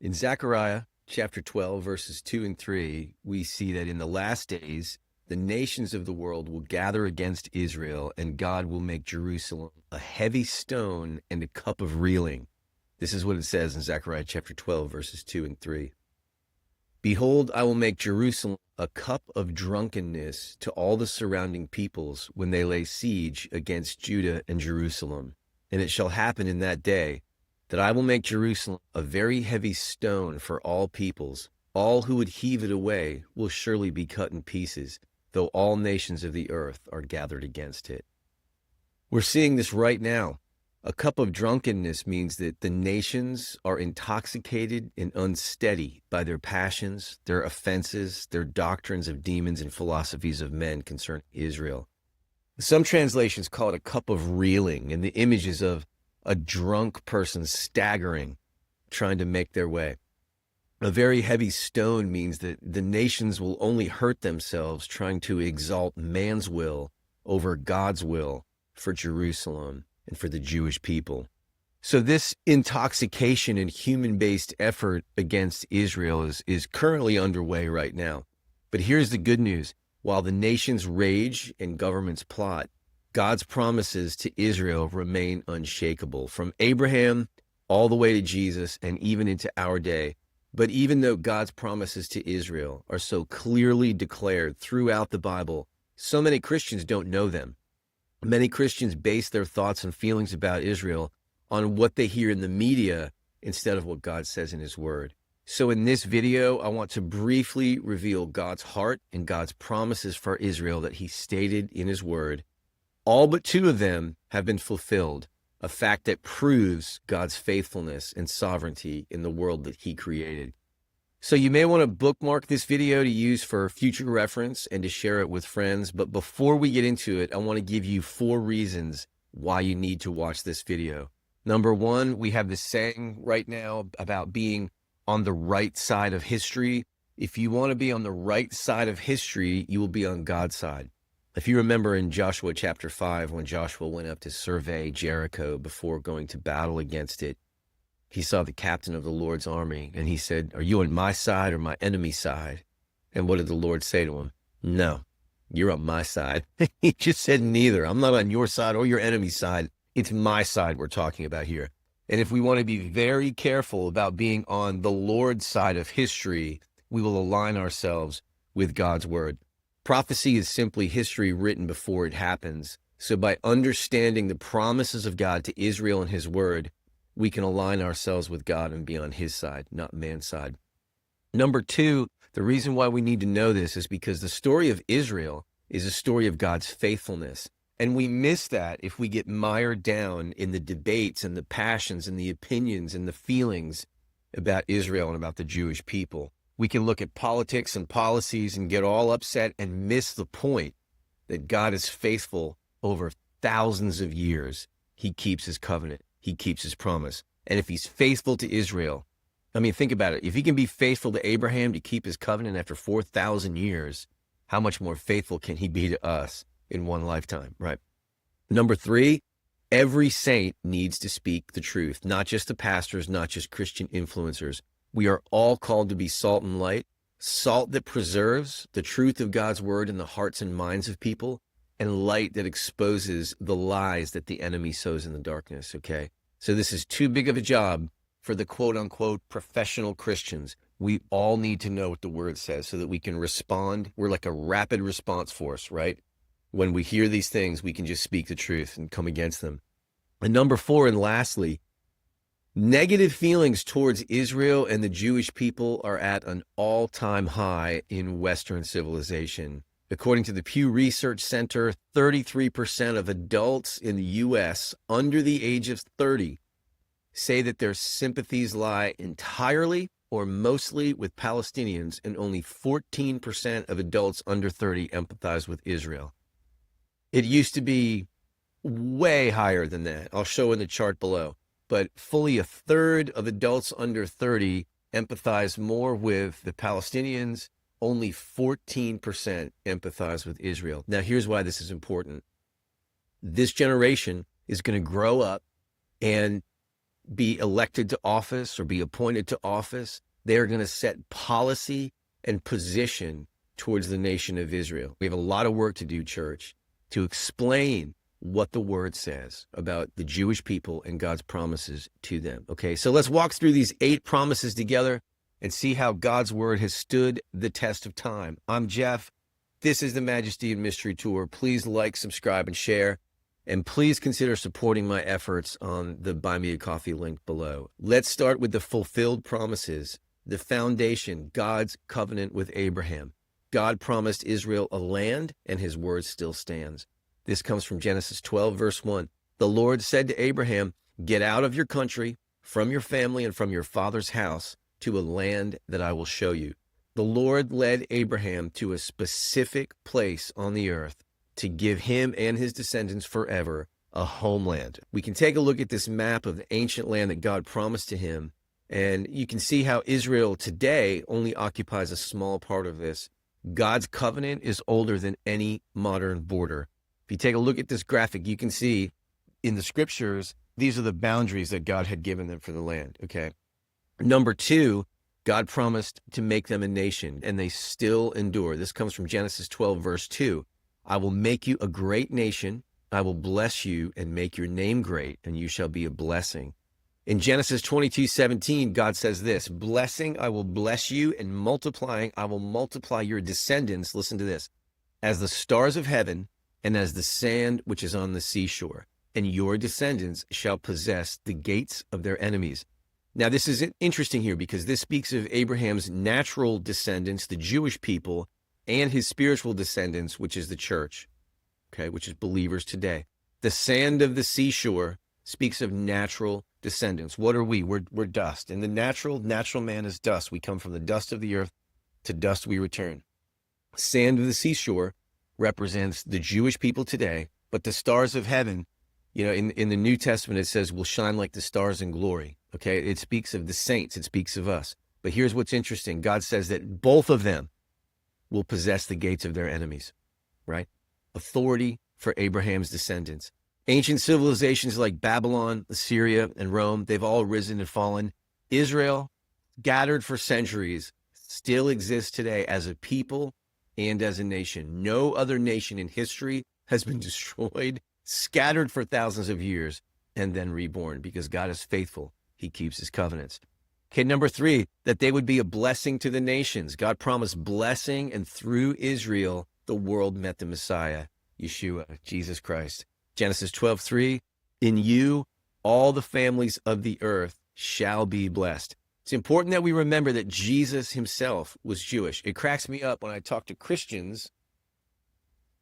In Zechariah chapter 12, verses 2 and 3, we see that in the last days, the nations of the world will gather against Israel, and God will make Jerusalem a heavy stone and a cup of reeling. This is what it says in Zechariah chapter 12, verses 2 and 3. Behold, I will make Jerusalem a cup of drunkenness to all the surrounding peoples when they lay siege against Judah and Jerusalem. And it shall happen in that day that I will make Jerusalem a very heavy stone for all peoples. All who would heave it away will surely be cut in pieces, though all nations of the earth are gathered against it. We're seeing this right now. A cup of drunkenness means that the nations are intoxicated and unsteady by their passions, their offenses, their doctrines of demons and philosophies of men concerning Israel. Some translations call it a cup of reeling, and the image is of a drunk person staggering, trying to make their way. A very heavy stone means that the nations will only hurt themselves trying to exalt man's will over God's will for Jerusalem and for the Jewish people. So this intoxication and human-based effort against Israel is currently underway right now. But here's the good news. While the nations rage and governments plot, God's promises to Israel remain unshakable, from Abraham all the way to Jesus and even into our day. But even though God's promises to Israel are so clearly declared throughout the Bible, so many Christians don't know them. Many Christians base their thoughts and feelings about Israel on what they hear in the media instead of what God says in his word. So in this video, I want to briefly reveal God's heart and God's promises for Israel that he stated in his word. All but two of them have been fulfilled, a fact that proves God's faithfulness and sovereignty in the world that he created. So you may want to bookmark this video to use for future reference and to share it with friends. But before we get into it, I want to give you 4 reasons why you need to watch this video. Number 1, we have this saying right now about being on the right side of history. If you want to be on the right side of history, you will be on God's side. If you remember in Joshua chapter 5, when Joshua went up to survey Jericho before going to battle against it, he saw the captain of the Lord's army, and he said, "Are you on my side or my enemy's side?" And what did the Lord say to him? "No, you're on my side." He just said, "Neither. I'm not on your side or your enemy's side. It's my side we're talking about here." And if we want to be very careful about being on the Lord's side of history, we will align ourselves with God's word. Prophecy is simply history written before it happens. So by understanding the promises of God to Israel and his word, we can align ourselves with God and be on his side, not man's side. Number 2, the reason why we need to know this is because the story of Israel is a story of God's faithfulness. And we miss that if we get mired down in the debates and the passions and the opinions and the feelings about Israel and about the Jewish people. We can look at politics and policies and get all upset and miss the point that God is faithful over thousands of years. He keeps his covenant. He keeps his promise. And if he's faithful to Israel, I mean, think about it. If he can be faithful to Abraham to keep his covenant after 4,000 years, how much more faithful can he be to us in one lifetime, right? Number 3, every saint needs to speak the truth, not just the pastors, not just Christian influencers. We are all called to be salt and light, salt that preserves the truth of God's word in the hearts and minds of people, and light that exposes the lies that the enemy sows in the darkness, okay? So this is too big of a job for the quote-unquote professional Christians. We all need to know what the word says so that we can respond. We're like a rapid response force, right? When we hear these things, we can just speak the truth and come against them. And number 4, and lastly, negative feelings towards Israel and the Jewish people are at an all-time high in Western civilization. According to the Pew Research Center, 33% of adults in the U.S. under the age of 30 say that their sympathies lie entirely or mostly with Palestinians, and only 14% of adults under 30 empathize with Israel. It used to be way higher than that. I'll show in the chart below. But fully a third of adults under 30 empathize more with the Palestinians. Only 14% empathize with Israel. Now, here's why this is important. This generation is going to grow up, and be elected to office or be appointed to office, they are going to set policy and position towards the nation of Israel. We have a lot of work to do, church, to explain what the word says about the Jewish people and God's promises to them. Okay, so let's walk through these 8 promises together and see how God's word has stood the test of time. I'm Jeff. This is the Majesty and Mystery Tour. Please like, subscribe, and share. And please consider supporting my efforts on the Buy Me a Coffee link below. Let's start with the fulfilled promises, the foundation, God's covenant with Abraham. God promised Israel a land, and his word still stands. This comes from Genesis 12, verse 1. The Lord said to Abraham, "Get out of your country, from your family, and from your father's house to a land that I will show you." The Lord led Abraham to a specific place on the earth to give him and his descendants forever a homeland. We can take a look at this map of the ancient land that God promised to him, and you can see how Israel today only occupies a small part of this. God's covenant is older than any modern border. If you take a look at this graphic, you can see in the scriptures, these are the boundaries that God had given them for the land, okay? Number 2, God promised to make them a nation, and they still endure. This comes from Genesis 12, verse 2. I will make you a great nation. I will bless you and make your name great, and you shall be a blessing. In Genesis 22:17, God says this, blessing, I will bless you, and multiplying, I will multiply your descendants, listen to this, as the stars of heaven and as the sand which is on the seashore, and your descendants shall possess the gates of their enemies. Now, this is interesting here because this speaks of Abraham's natural descendants, the Jewish people, and his spiritual descendants, which is the church, okay, which is believers today. The sand of the seashore speaks of natural descendants. What are we? We're dust. And the natural man is dust. We come from the dust of the earth, to dust we return. Sand of the seashore represents the Jewish people today, but the stars of heaven, you know, in the New Testament, it says will shine like the stars in glory. Okay, it speaks of the saints. It speaks of us. But here's what's interesting. God says that both of them will possess the gates of their enemies, right? Authority for Abraham's descendants. Ancient civilizations like Babylon, Assyria, and Rome, they've all risen and fallen. Israel, scattered for centuries, still exists today as a people and as a nation. No other nation in history has been destroyed, scattered for thousands of years, and then reborn because God is faithful. He keeps his covenants. Okay, number 3, that they would be a blessing to the nations. God promised blessing, and through Israel, the world met the Messiah, Yeshua, Jesus Christ. Genesis 12:3, in you, all the families of the earth shall be blessed. It's important that we remember that Jesus himself was Jewish. It cracks me up when I talk to Christians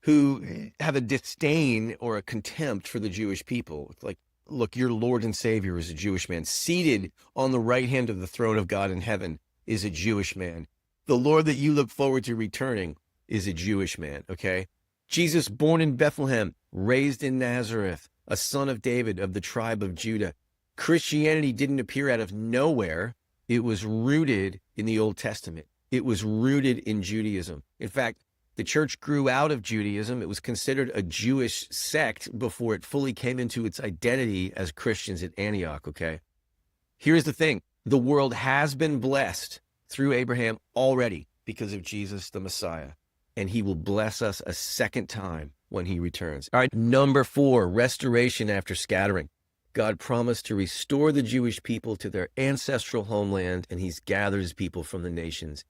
who have a disdain or a contempt for the Jewish people. Like, look, your Lord and Savior is a Jewish man. Seated on the right hand of the throne of God in heaven is a Jewish man. The Lord that you look forward to returning is a Jewish man, okay? Jesus, born in Bethlehem, raised in Nazareth, a son of David of the tribe of Judah. Christianity didn't appear out of nowhere. It was rooted in the Old Testament. It was rooted in Judaism. In fact, the church grew out of Judaism. It was considered a Jewish sect before it fully came into its identity as Christians at Antioch, okay? Here's the thing. The world has been blessed through Abraham already because of Jesus, the Messiah. And he will bless us a second time when he returns. All right, number 4, restoration after scattering. God promised to restore the Jewish people to their ancestral homeland, and he's gathered his people from the nations.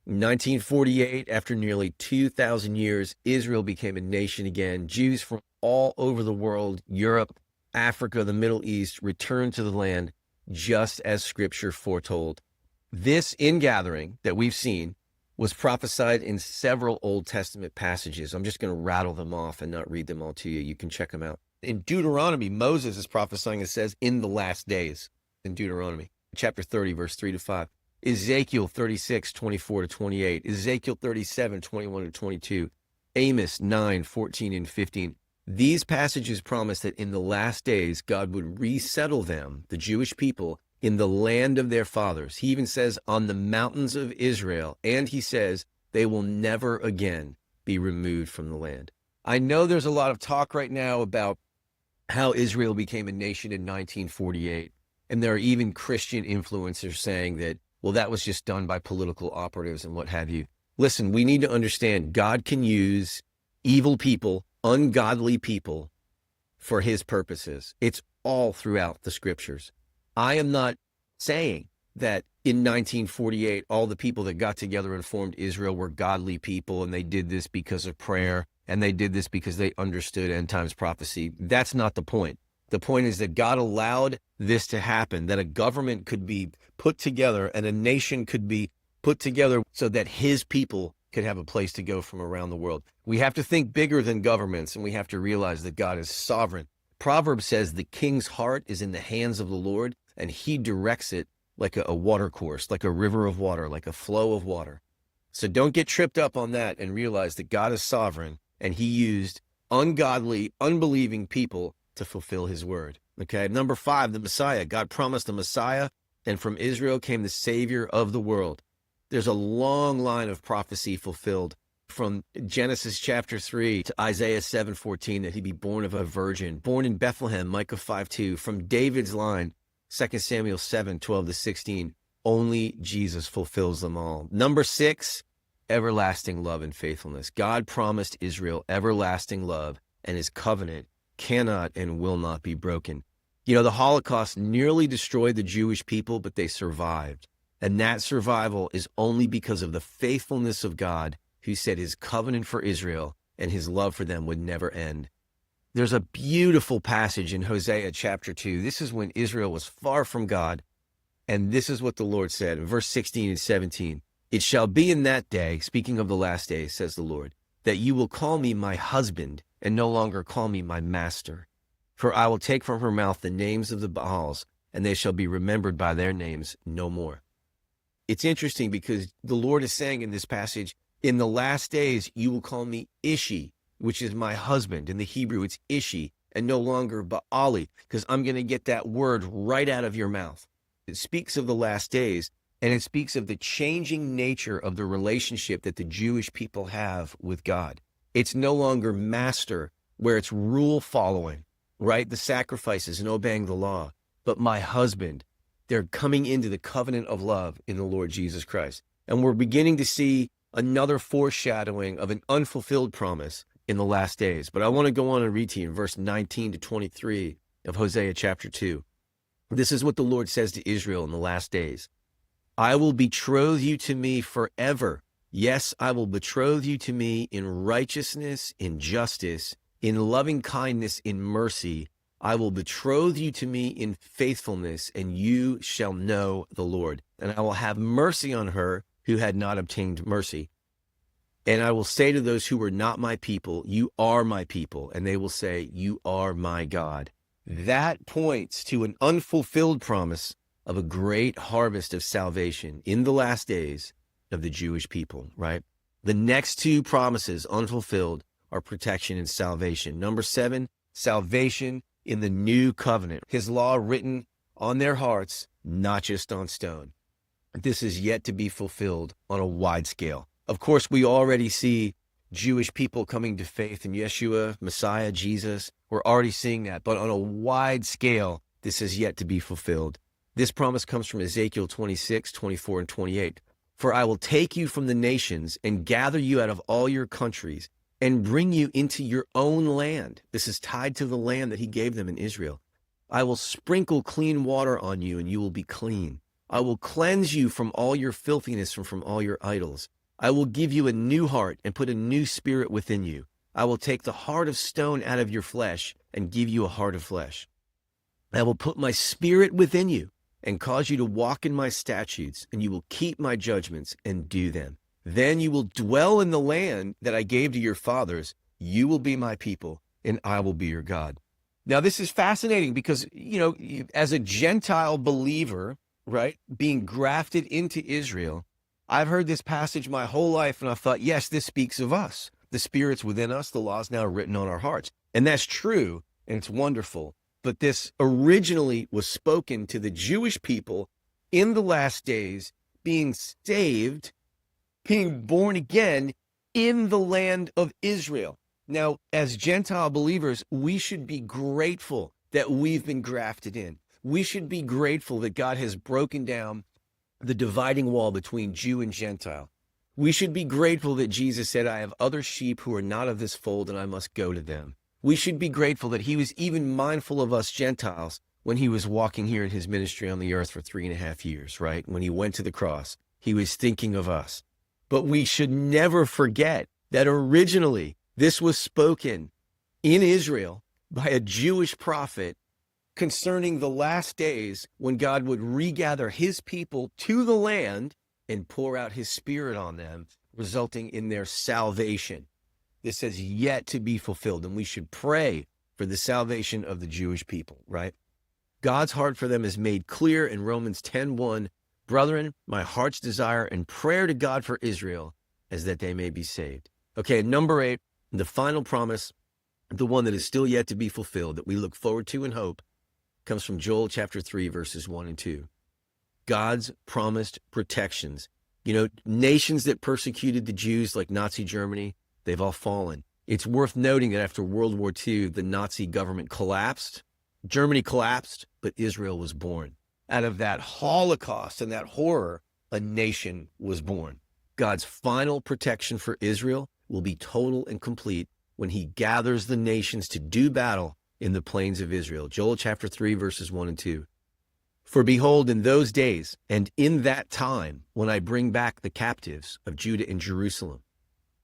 In 1948, after nearly 2,000 years, Israel became a nation again. Jews from all over the world, Europe, Africa, the Middle East, returned to the land just as Scripture foretold. This ingathering that we've seen was prophesied in several Old Testament passages. I'm just going to rattle them off and not read them all to you. You can check them out. In Deuteronomy, Moses is prophesying, it says, in the last days, in Deuteronomy, chapter 30, verse 3-5. Ezekiel 36, 24-28. Ezekiel 37, 21-22. Amos 9, 14 and 15. These passages promise that in the last days, God would resettle them, the Jewish people, in the land of their fathers. He even says on the mountains of Israel, and he says they will never again be removed from the land. I know there's a lot of talk right now about how Israel became a nation in 1948. And there are even Christian influencers saying that, well, that was just done by political operatives and what have you. Listen, we need to understand God can use evil people, ungodly people for his purposes. It's all throughout the scriptures. I am not saying that in 1948, all the people that got together and formed Israel were godly people and they did this because of prayer and they did this because they understood end times prophecy. That's not the point. The point is that God allowed this to happen, that a government could be put together and a nation could be put together so that his people could have a place to go from around the world. We have to think bigger than governments, and we have to realize that God is sovereign. Proverbs says the king's heart is in the hands of the Lord, and he directs it like a water course, like a river of water, like a flow of water. So don't get tripped up on that and realize that God is sovereign, and he used ungodly, unbelieving people to fulfill his word. Okay, number 5, the Messiah. God promised the Messiah, and from Israel came the Savior of the world. There's a long line of prophecy fulfilled from Genesis chapter 3 to Isaiah 7:14 that he'd be born of a virgin, born in Bethlehem, Micah 5:2, from David's line, 2 Samuel 7:12-16. Only Jesus fulfills them all. Number 6, everlasting love and faithfulness. God promised Israel everlasting love, and his covenant cannot and will not be broken. You know, the Holocaust nearly destroyed the Jewish people, but they survived. And that survival is only because of the faithfulness of God, who said his covenant for Israel and his love for them would never end. There's a beautiful passage in Hosea chapter 2. This is when Israel was far from God. And this is what the Lord said in verse 16 and 17. It shall be in that day, speaking of the last days, says the Lord, that you will call me my husband and no longer call me my master. For I will take from her mouth the names of the Baals, and they shall be remembered by their names no more. It's interesting because the Lord is saying in this passage, in the last days, you will call me Ishi, which is my husband. In the Hebrew, it's Ishi, and no longer Baali, because I'm going to get that word right out of your mouth. It speaks of the last days, and it speaks of the changing nature of the relationship that the Jewish people have with God. It's no longer master, where it's rule following, right? The sacrifices and obeying the law. But my husband, they're coming into the covenant of love in the Lord Jesus Christ. And we're beginning to see another foreshadowing of an unfulfilled promise in the last days. But I want to go on and read to you in verse 19-23 of Hosea chapter 2. This is what the Lord says to Israel in the last days. I will betroth you to me forever. Yes, I will betroth you to me in righteousness, in justice, in loving kindness, in mercy. I will betroth you to me in faithfulness, and you shall know the Lord. And I will have mercy on her who had not obtained mercy. And I will say to those who were not my people, you are my people. And they will say, you are my God. That points to an unfulfilled promise of a great harvest of salvation in the last days of the Jewish people, right? The next 2 promises, unfulfilled, are protection and salvation. Number 7, salvation in the new covenant, his law written on their hearts, not just on stone. This is yet to be fulfilled on a wide scale. Of course, we already see Jewish people coming to faith in Yeshua, Messiah, Jesus. We're already seeing that, but on a wide scale, this is yet to be fulfilled. This promise comes from Ezekiel 26, 24, and 28. For I will take you from the nations and gather you out of all your countries and bring you into your own land. This is tied to the land that he gave them in Israel. I will sprinkle clean water on you and you will be clean. I will cleanse you from all your filthiness and from all your idols. I will give you a new heart and put a new spirit within you. I will take the heart of stone out of your flesh and give you a heart of flesh. I will put my spirit within you and cause you to walk in my statutes, and you will keep my judgments and do them. Then you will dwell in the land that I gave to your fathers. You will be my people, and I will be your God. Now, this is fascinating because, as a Gentile believer, right, being grafted into Israel, I've heard this passage my whole life, and I thought, yes, this speaks of us. The Spirit's within us. The law's now written on our hearts. And that's true, and it's wonderful. But this originally was spoken to the Jewish people in the last days, being saved, being born again in the land of Israel. Now, as Gentile believers, we should be grateful that we've been grafted in. We should be grateful that God has broken down the dividing wall between Jew and Gentile. We should be grateful that Jesus said, I have other sheep who are not of this fold, and I must go to them. We should be grateful that he was even mindful of us Gentiles when he was walking here in his ministry on the earth for 3.5 years, right? When he went to the cross, he was thinking of us. But we should never forget that originally this was spoken in Israel by a Jewish prophet concerning the last days when God would regather his people to the land and pour out his spirit on them, resulting in their salvation. This has yet to be fulfilled, and we should pray for the salvation of the Jewish people, right? God's heart for them is made clear in Romans 10:1. Brethren, my heart's desire and prayer to God for Israel is that they may be saved. Okay, number 8, the final promise, the one that is still yet to be fulfilled, that we look forward to and hope, comes from Joel chapter 3, verses 1 and 2. God's promised protections. You know, nations that persecuted the Jews like Nazi Germany, they've all fallen. It's worth noting that after World War II, the Nazi government collapsed. Germany collapsed, but Israel was born. Out of that Holocaust and that horror, a nation was born. God's final protection for Israel will be total and complete when he gathers the nations to do battle in the plains of Israel. Joel chapter 3, verses 1 and 2. For behold, in those days and in that time, when I bring back the captives of Judah and Jerusalem,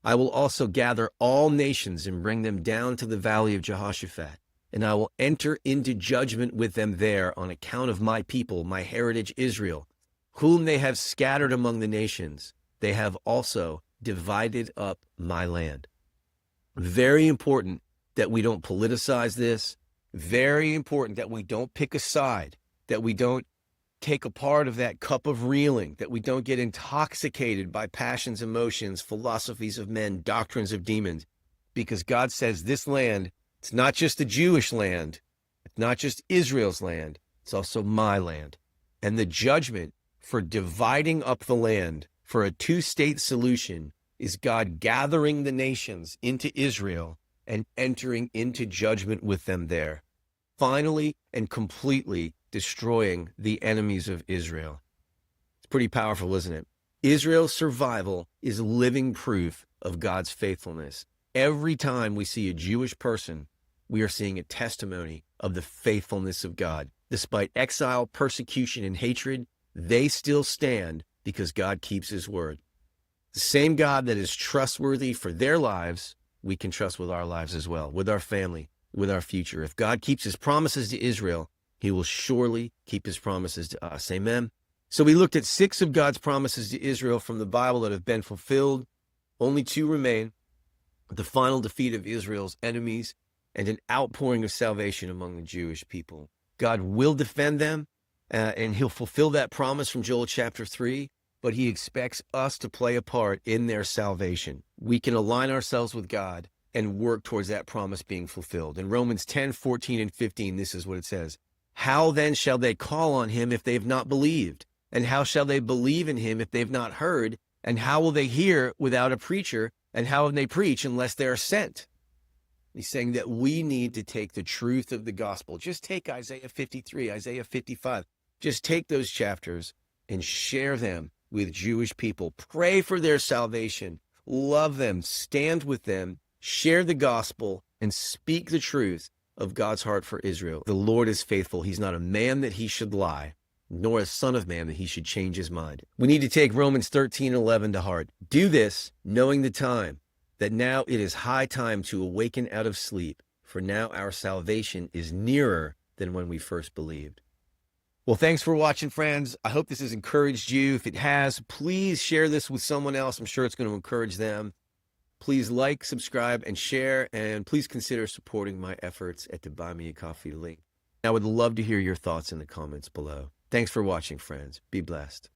I will also gather all nations and bring them down to the valley of Jehoshaphat, and I will enter into judgment with them there on account of my people, my heritage Israel, whom they have scattered among the nations. They have also divided up my land. Very important that we don't politicize this. Very important that we don't pick a side, that we don't take a part of that cup of reeling, that we don't get intoxicated by passions, emotions, philosophies of men, doctrines of demons, because God says this land, it's not just the Jewish land, it's not just Israel's land, it's also my land. And the judgment for dividing up the land for a two-state solution is God gathering the nations into Israel and entering into judgment with them there, finally and completely destroying the enemies of Israel. It's pretty powerful, isn't it? Israel's survival is living proof of God's faithfulness. Every time we see a Jewish person, we are seeing a testimony of the faithfulness of God. Despite exile, persecution, and hatred, they still stand because God keeps his word. The same God that is trustworthy for their lives, we can trust with our lives as well, with our family, with our future. If God keeps his promises to Israel, he will surely keep his promises to us. Amen. So we looked at 6 of God's promises to Israel from the Bible that have been fulfilled. Only 2 remain: the final defeat of Israel's enemies and an outpouring of salvation among the Jewish people. God will defend them, and he'll fulfill that promise from Joel chapter 3, but he expects us to play a part in their salvation. We can align ourselves with God and work towards that promise being fulfilled. In Romans 10, 14, and 15, this is what it says. How then shall they call on him if they have not believed? And how shall they believe in him if they've not heard? And how will they hear without a preacher? And how will they preach unless they are sent? He's saying that we need to take the truth of the gospel. Just take Isaiah 53, Isaiah 55. Just take those chapters and share them with Jewish people. Pray for their salvation. Love them. Stand with them. Share the gospel and speak the truth of God's heart for Israel. The Lord is faithful. He's not a man that he should lie, nor a son of man that he should change his mind. We need to take Romans 13:11 to heart. Do this, knowing the time, that now it is high time to awaken out of sleep, for now our salvation is nearer than when we first believed. Well, thanks for watching, friends. I hope this has encouraged you. If it has, please share this with someone else. I'm sure it's going to encourage them. Please like, subscribe, and share, and please consider supporting my efforts at the Buy Me a Coffee link. I would love to hear your thoughts in the comments below. Thanks for watching, friends. Be blessed.